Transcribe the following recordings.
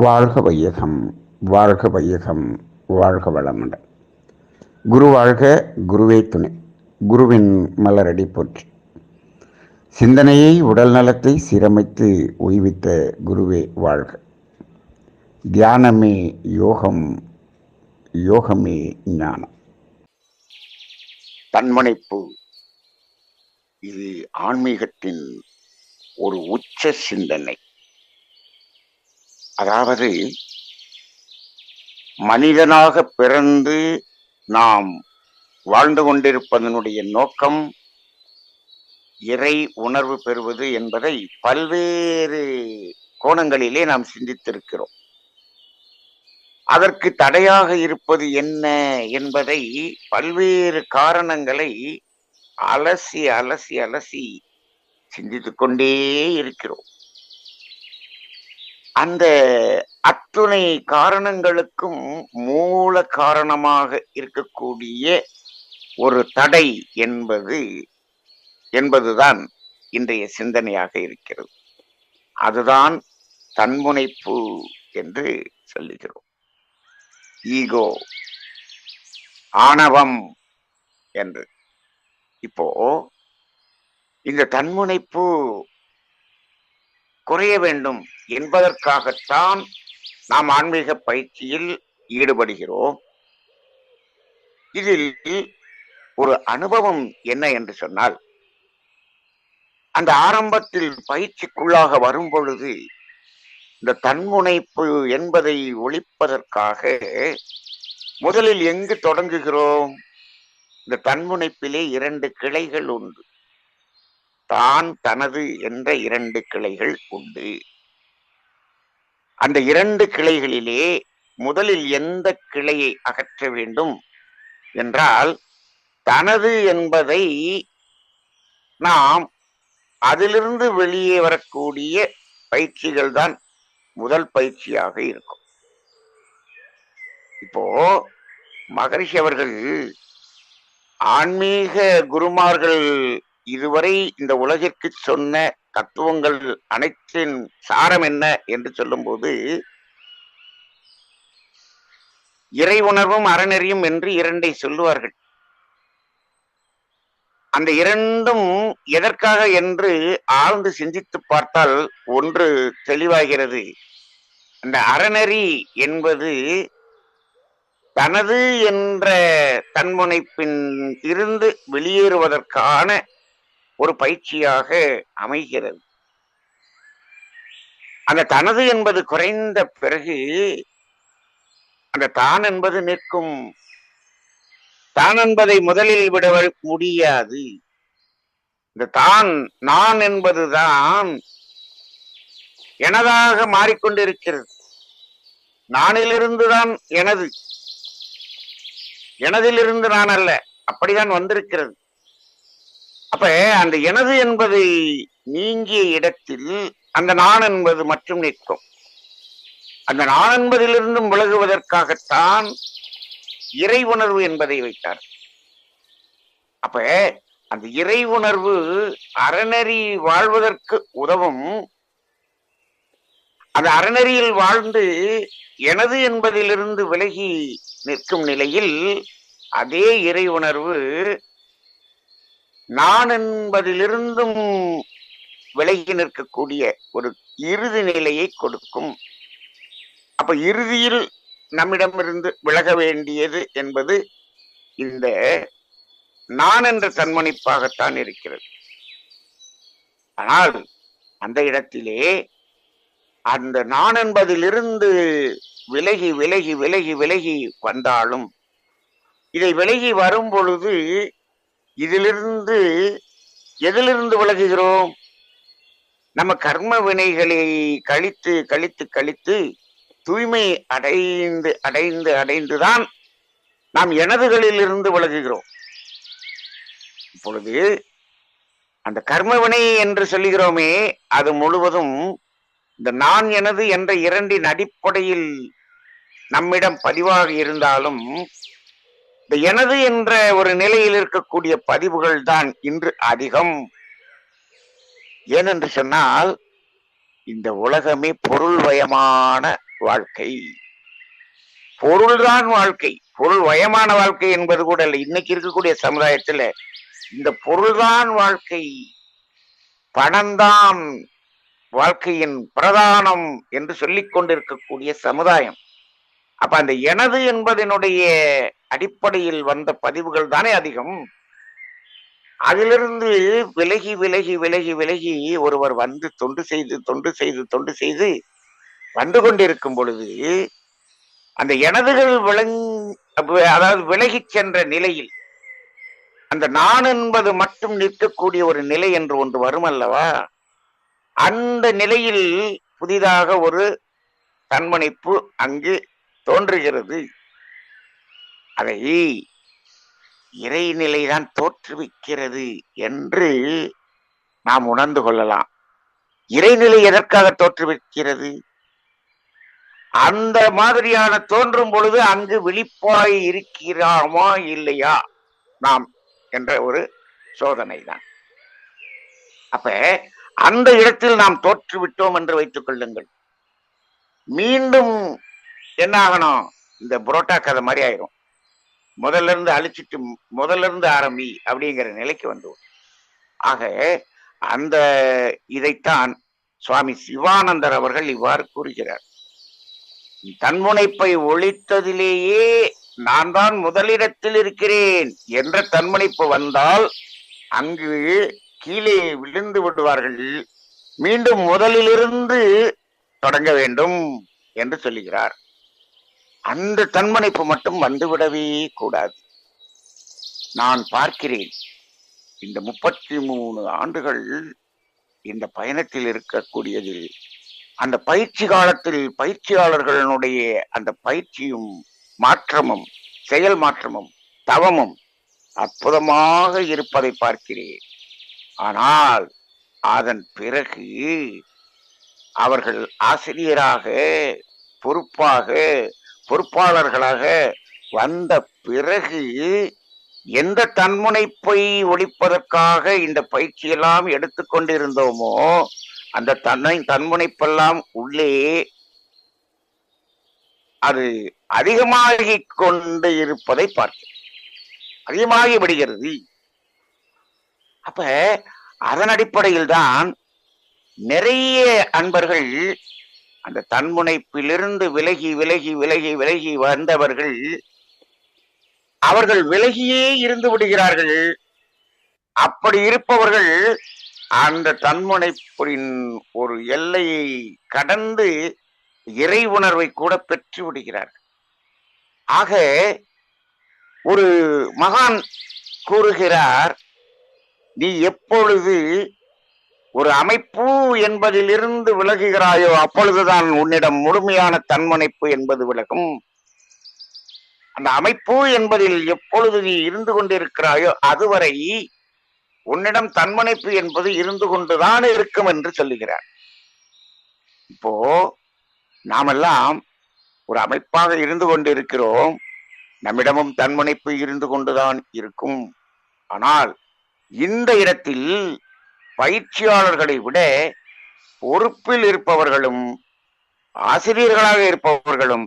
வாழ்க வையகம், வாழ்க வையகம், வாழ்க வளமுடன். குரு வாழ்க, குருவே துணை. குருவின் மலரடி போற்றி. சிந்தனையை, உடல் நலத்தை சீரமைத்து உய்வித்த குருவே வாழ்க. தியானமே யோகம், யோகமே ஞானம். தன்முனைப்பு, இது ஆன்மீகத்தின் ஒரு உச்ச சிந்தனை. அதாவது மனிதனாக பிறந்து நாம் வாழ்ந்து கொண்டிருப்பதனுடைய நோக்கம் இறை உணர்வு பெறுவது என்பதை பல்வேறு கோணங்களிலே நாம் சிந்தித்திருக்கிறோம். அதற்கு தடையாக இருப்பது என்ன என்பதை பல்வேறு காரணங்களை அலசி அலசி அலசி சிந்தித்துக் கொண்டே இருக்கிறோம். அந்த அத்துணை காரணங்களுக்கும் மூல காரணமாக இருக்கக்கூடிய ஒரு தடை என்பதுதான் இன்றைய சிந்தனையாக இருக்கிறது. அதுதான் தன்முனைப்பு என்று சொல்லுகிறோம். ஈகோ, ஆணவம் என்று. இப்போ இந்த தன்முனைப்பு குறைய வேண்டும் என்பதற்காகத்தான் நாம் ஆன்மீக பயிற்சியில் ஈடுபடுகிறோம். இதில் ஒரு அனுபவம் என்ன என்று சொன்னால், அந்த ஆரம்பத்தில் பயிற்சிக்குள்ளாக வரும் பொழுது இந்த தன்முனைப்பு என்பதை ஒழிப்பதற்காக முதலில் எங்கு தொடங்குகிறோம்? இந்த தன்முனைப்பிலே 2 கிளைகள் உண்டு. தான், தனது என்ற 2 கிளைகள் உண்டு. அந்த 2 கிளைகளிலே முதலில் எந்த கிளையை அகற்ற வேண்டும் என்றால், தனது என்பதை நாம் அதிலிருந்து வெளியே வரக்கூடிய பயிற்சிகள் தான் முதல் பயிற்சியாக இருக்கும். இப்போ மகரிஷி அவர்கள், ஆன்மீக குருமார்கள் இதுவரை இந்த உலகிற்கு சொன்ன தத்துவங்கள் அனைத்தின் சாரம் என்ன என்று சொல்லும்போது, இறை உணர்வும் அறநெறியும் என்று 2 சொல்லுவார்கள். அந்த 2ம் எதற்காக என்று ஆழ்ந்து சிந்தித்து பார்த்தால் ஒன்று தெளிவாகிறது. அந்த அறநெறி என்பது தனது என்ற தன்முனைப்பின் இருந்து வெளியேறுவதற்கான ஒரு பயிற்சியாக அமைகிறது. அந்த தனது என்பது குறைந்த பிறகு அந்த தான் என்பது நிற்கும். தான் என்பதை முதலில் விட முடியாது. இந்த தான், நான் என்பதுதான் எனதாக மாறிக்கொண்டிருக்கிறது. நானிலிருந்துதான் எனது, எனதிலிருந்து நான் அல்ல, அப்படிதான் வந்திருக்கிறது. அப்ப அந்த எனது என்பதை நீங்கிய இடத்தில் அந்த நான் என்பது மட்டும் நிற்கும். அந்த நான் என்பதிலிருந்தும் விலகுவதற்காகத்தான் இறை உணர்வு என்பதை வைத்தார். அப்ப அந்த இறை உணர்வு அறநெறி வாழ்வதற்கு உதவும். அந்த அறநெறியில் வாழ்ந்து எனது என்பதிலிருந்து விலகி நிற்கும் நிலையில் அதே இறை உணர்வு நான் என்பதிலிருந்தும் விலகி நிற்கக்கூடிய ஒரு இறுதி நிலையை கொடுக்கும். அப்ப இறுதியில் நம்மிடமிருந்து விலக வேண்டியது என்பது இந்த நான் என்ற தன்முனைப்பாகத்தான் இருக்கிறது. ஆனால் அந்த இடத்திலே அந்த நான் என்பதிலிருந்து விலகி விலகி விலகி விலகி வந்தாலும், இதை விலகி வரும் பொழுது இதிலிருந்து எதிலிருந்து விலகுகிறோம்? நம்ம கர்ம வினைகளை கழித்து கழித்து கழித்து தூய்மை அடைந்து அடைந்து அடைந்துதான் நாம் எனதுகளில் இருந்து விலகுகிறோம். இப்பொழுது அந்த கர்ம வினை என்று சொல்லுகிறோமே, அது முழுவதும் இந்த நான் எனது என்ற 2 அடிப்படையில் நம்மிடம் பதிவாக இருந்தாலும், இந்த எனது என்ற ஒரு நிலையில் இருக்கக்கூடிய பதிவுகள் தான் இன்று அதிகம். ஏனென்று சொன்னால், இந்த உலகமே பொருள்வயமான வாழ்க்கை. பொருள்தான் வாழ்க்கை. பொருள் வயமான வாழ்க்கை என்பது கூட இல்லை. இன்னைக்கு இருக்கக்கூடிய சமுதாயத்துல இந்த பொருள்தான் வாழ்க்கை, பணம்தான் வாழ்க்கையின் பிரதானம் என்று சொல்லிக் கொண்டிருக்கக்கூடிய சமுதாயம். அப்ப அந்த எனது என்பதனுடைய அடிப்படையில் வந்த பதிவுகள் தானே அதிகம். அதிலிருந்து விலகி விலகி விலகி விலகி ஒருவர் வந்து தொண்டு செய்து தொண்டு செய்து தொண்டு செய்து வந்து கொண்டிருக்கும் பொழுது அந்த எனதுகள் அதாவது விலகிச் சென்ற நிலையில் அந்த நான் என்பது மட்டும் நிற்கக்கூடிய ஒரு நிலை என்று ஒன்று வரும் அல்லவா? அந்த நிலையில் புதிதாக ஒரு தன்மணிப்பு அங்கு தோன்றுகிறது. அதை இறைநிலைதான் தோற்றுவிக்கிறது என்று நாம் உணர்ந்து கொள்ளலாம். இறைநிலை எதற்காக தோற்றுவிக்கிறது? அந்த மாதிரியான தோன்றும் பொழுது அங்கு விழிப்பாய் இருக்கிறாமா இல்லையா நாம் என்ற ஒரு சோதனை தான். அப்ப அந்த இடத்தில் நாம் தோற்றுவிட்டோம் என்று வைத்துக் கொள்ளுங்கள். மீண்டும் என்ன ஆகணும்? இந்த புரோட்டா கதை மாதிரி ஆயிரும். முதல்ல இருந்து அழிச்சிட்டு முதல்ல இருந்து ஆரம்பி அப்படிங்கிற நிலைக்கு வந்துடும். ஆக அந்த இதைத்தான் சுவாமி சிவானந்தர் அவர்கள் இவ்வாறு கூறுகிறார். தன்முனைப்பை ஒழித்ததிலேயே நான் தான் முதலிடத்தில் இருக்கிறேன் என்ற தன்முனைப்பு வந்தால் அங்கு கீழே விழுந்து விடுவார்கள். மீண்டும் முதலிலிருந்து தொடங்க வேண்டும் என்று சொல்லுகிறார். அந்த தன்முனைப்பு மட்டும் வந்துவிடவே கூடாது. நான் பார்க்கிறேன் இந்த 33 ஆண்டுகள் இந்த பயணத்தில் இருக்கக்கூடியதில் அந்த பயிற்சி காலத்தில் பயிற்சியாளர்களுடைய அந்த பயிற்சியும் மாற்றமும் செயல் மாற்றமும் தவமும் அற்புதமாக இருப்பதை பார்க்கிறேன். ஆனால் அதன் பிறகு அவர்கள் ஆசிரியராக பொறுப்பாளர்களாக வந்த பிறகு எந்த தன்முனைப்பை ஒழிப்பதற்காக இந்த பயிற்சியெல்லாம் எடுத்துக்கொண்டிருந்தோமோ அந்த தன்முனைப்பெல்லாம் உள்ளே அது அதிகமாகிக் கொண்டு இருப்பதை பார்க்கிறேன். அதிகமாகி விடுகிறது. அப்ப அதன் அடிப்படையில் தான் நிறைய அன்பர்கள் அந்த தன்முனைப்பிலிருந்து விலகி விலகி விலகி விலகி வந்தவர்கள் அவர்கள் விலகியே இருந்து விடுகிறார்கள். அப்படி இருப்பவர்கள் அந்த தன்முனைப்பின் ஒரு எல்லையை கடந்து இறை உணர்வை கூட பெற்று விடுகிறார்கள். ஆக ஒரு மகான் கூறுகிறார், நீ எப்பொழுது ஒரு அமைப்பு என்பதிலிருந்து விலகுகிறாயோ அப்பொழுதுதான் உன்னிடம் முழுமையான தன்முனைப்பு என்பது விலகும். அந்த அமைப்பு என்பதில் எப்பொழுது நீ இருந்து கொண்டிருக்கிறாயோ அதுவரை உன்னிடம் தன்முனைப்பு என்பது இருந்து கொண்டுதான் இருக்கும் என்று சொல்லுகிறார். இப்போ நாமெல்லாம் ஒரு அமைப்பாக இருந்து கொண்டிருக்கிறோம். நம்மிடமும் தன்முனைப்பு இருந்து கொண்டுதான் இருக்கும். ஆனால் இந்த இடத்தில் பயிற்சியாளர்களை விட பொறுப்பில் இருப்பவர்களும் ஆசிரியர்களாக இருப்பவர்களும்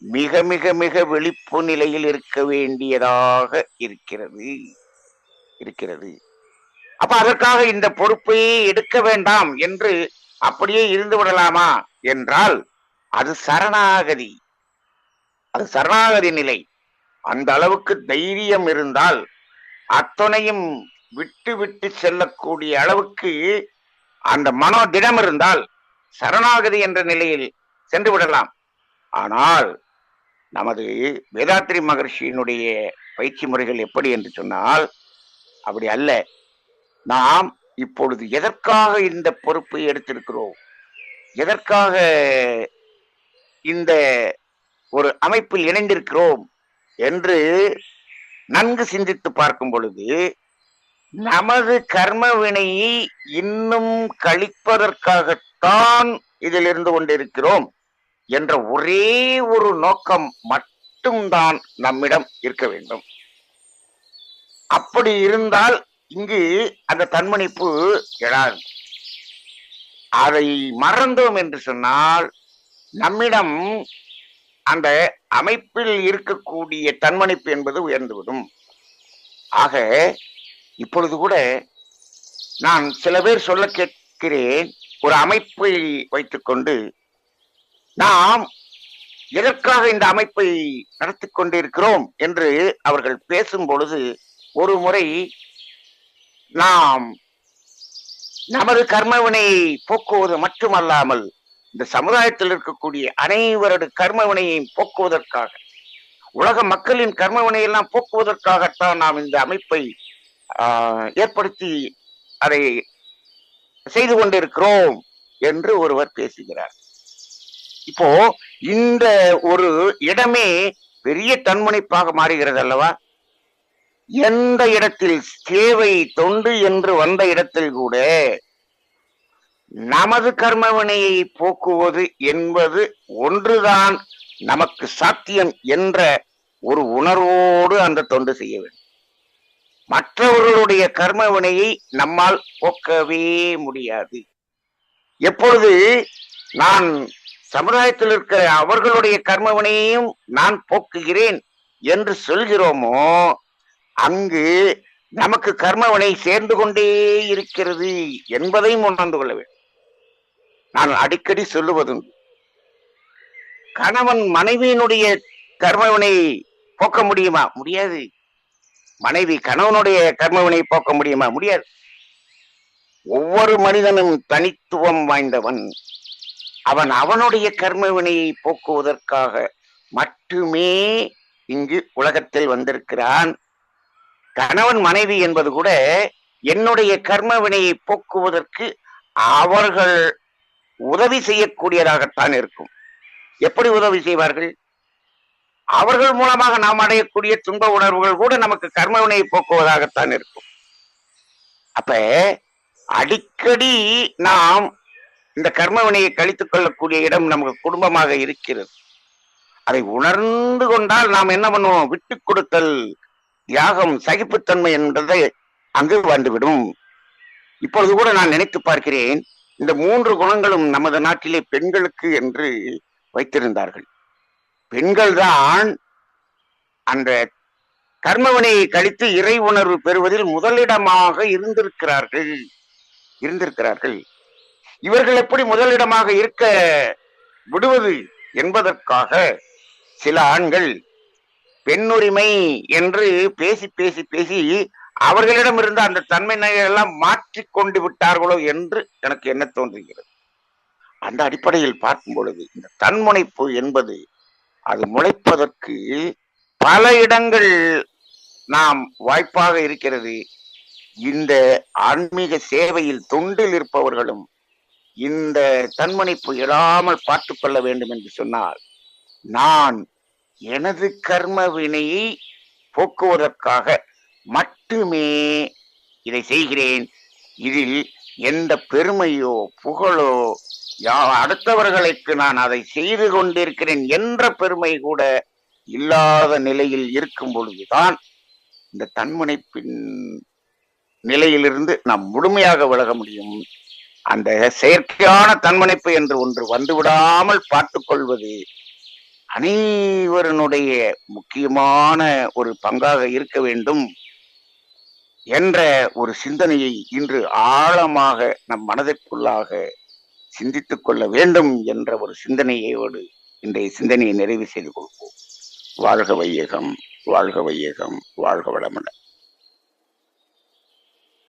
மிக மிக மிக விழிப்பு நிலையில் இருக்க வேண்டியதாக இருக்கிறது. அப்ப அதற்காக இந்த பொறுப்பையே எடுக்க வேண்டாம் என்று அப்படியே இருந்து விடலாமா என்றால் அது சரணாகதி நிலை. அந்த அளவுக்கு தைரியம் இருந்தால் அத்தனையும் விட்டு விட்டு செல்லக்கூடிய அளவுக்கு அந்த மனோதிடம் இருந்தால் சரணாகதி என்ற நிலையில் சென்று விடலாம். ஆனால் நமது வேதாத்ரி மகர்ஷியினுடைய பயிற்சி முறைகள் எப்படி என்று சொன்னால் அப்படி அல்ல. நாம் இப்பொழுது எதற்காக இந்த பொறுப்பை எடுத்திருக்கிறோம், எதற்காக இந்த ஒரு அமைப்பில் இணைந்திருக்கிறோம் என்று நன்கு சிந்தித்து பார்க்கும் பொழுது நமது கர்ம வினையை இன்னும் கழிப்பதற்காகத்தான் இதில் இருந்து கொண்டிருக்கிறோம் என்ற ஒரே ஒரு நோக்கம் மட்டும்தான் நம்மிடம் இருக்க வேண்டும். அப்படி இருந்தால் இங்கு அந்த தன்முனைப்பு எழாது. அதை மறந்தோம் என்று சொன்னால் நம்மிடம் அந்த அமைப்பில் இருக்கக்கூடிய தன்மணிப்பு என்பது உயர்ந்துவிடும். ஆக இப்பொழுது கூட நான் சில பேர் சொல்ல கேட்கிறேன், ஒரு அமைப்பை வைத்துக்கொண்டு நாம் எதற்காக இந்த அமைப்பை நடத்தி கொண்டிருக்கிறோம் என்று அவர்கள் பேசும் பொழுது, ஒரு முறை நாம் நமது கர்மவினையை போக்குவது மட்டுமல்லாமல் இந்த சமுதாயத்தில் இருக்கக்கூடிய அனைவரது கர்மவினையை போக்குவதற்காக, உலக மக்களின் கர்மவினையெல்லாம் போக்குவதற்காகத்தான் நாம் இந்த அமைப்பை ஏற்படுத்தி அதை செய்து கொண்டிருக்கிறோம் என்று ஒருவர் பேசுகிறார். இப்போ இந்த ஒரு இடமே பெரிய தன்முனைப்பாக மாறுகிறது அல்லவா? எந்த இடத்தில் சேவை தொண்டு என்று வந்த இடத்தில் கூட நமது கர்மவினையை போக்குவது என்பது ஒன்றுதான் நமக்கு சாத்தியம் என்ற ஒரு உணர்வோடு அந்த தொண்டு செய்ய வேண்டும். மற்றவர்களுடைய கர்மவினையை நம்மால் போக்கவே முடியாது. எப்பொழுது நான் சமுதாயத்தில் இருக்கிற அவர்களுடைய கர்மவினையையும் நான் போக்குகிறேன் என்று சொல்கிறோமோ, அங்கு நமக்கு கர்மவினை சேர்ந்து கொண்டே இருக்கிறது என்பதையும் உணர்ந்து கொள்ள வேண்டும். நான் அடிக்கடி சொல்லுவதுண்டு, கணவன் மனைவியினுடைய கர்மவினையை போக்க முடியுமா? முடியாது. மனைவி கணவனுடைய கர்மவினை போக்க முடியுமா? முடியாது. ஒவ்வொரு மனிதனும் தனித்துவம் வாய்ந்தவன். அவன் அவனுடைய கர்மவினையை போக்குவதற்காக மட்டுமே இங்கு உலகத்தில் வந்திருக்கிறான். கணவன் மனைவி என்பது கூட என்னுடைய கர்மவினையை போக்குவதற்கு அவர்கள் உதவி செய்யக்கூடியதாகத்தான் இருக்கும். எப்படி உதவி செய்வார்கள்? அவர்கள் மூலமாக நாம் அடையக்கூடிய துன்ப உணர்வுகள் கூட நமக்கு கர்மவினையை போக்குவதாகத்தான் இருக்கும். அப்ப அடிக்கடி நாம் இந்த கர்மவினையை கழித்துக் கொள்ளக்கூடிய இடம் நமக்கு குடும்பமாக இருக்கிறது. அதை உணர்ந்து கொண்டால் நாம் என்ன பண்ணுவோம்? விட்டு கொடுத்தல், தியாகம், சகிப்புத்தன்மை என்பதை அங்கு வந்துவிடும். இப்பொழுது கூட நான் நினைத்து பார்க்கிறேன், இந்த 3 குணங்களும் நமது நாட்டிலே பெண்களுக்கு என்று வைத்திருந்தார்கள். பெண்கள் தான் அந்த கர்மவினையை கழித்து இறை உணர்வு பெறுவதில் முதலிடமாக இருந்திருக்கிறார்கள். இவர்கள் எப்படி முதலிடமாக இருக்க விடுவது என்பதற்காக சில ஆண்கள் பெண்ணுரிமை என்று பேசி பேசி பேசி அவர்களிடம் இருந்த அந்த தன்மையை எல்லாம் மாற்றிக்கொண்டு விட்டார்களோ என்று எனக்கு என்ன தோன்றுகிறது. அந்த அடிப்படையில் பார்க்கும் பொழுது இந்த தன்முனைப்பு என்பது அது முளைப்பதற்கு பல இடங்கள் நாம் வாய்ப்பாக இருக்கிறது. இந்த ஆன்மீக சேவையில் தொண்டில் இருப்பவர்களும் இந்த தன்முனைப்பு இடாமல் பார்த்து கொள்ள வேண்டும் என்று சொன்னால், நான் எனது கர்ம வினையை போக்குவதற்காக மட்டுமே இதை செய்கிறேன். இதில் எந்த பெருமையோ புகழோ அடுத்தவர்களுக்கு நான் அதை செய்து கொண்டிருக்கிறேன் என்ற பெருமை கூட இல்லாத நிலையில் இருக்கும் பொழுதுதான் இந்த தன்முனைப்பின் நிலையிலிருந்து நாம் முழுமையாக விலக முடியும். அந்த செயற்கையான தன்முனைப்பு என்று ஒன்று வந்துவிடாமல் பார்த்துக் கொள்வது அனைவருடைய முக்கியமான ஒரு பங்காக இருக்க வேண்டும் என்ற ஒரு சிந்தனையை இன்று ஆழமாக நம் மனதிற்குள்ளாக சிந்தித்துக் கொள்ள வேண்டும் என்ற ஒரு சிந்தனையோடு இன்றைய சிந்தனையை நிறைவு செய்து கொள்வோம். வாழ்க வையகம், வாழ்க வையகம், வாழ்க வளமுடன்.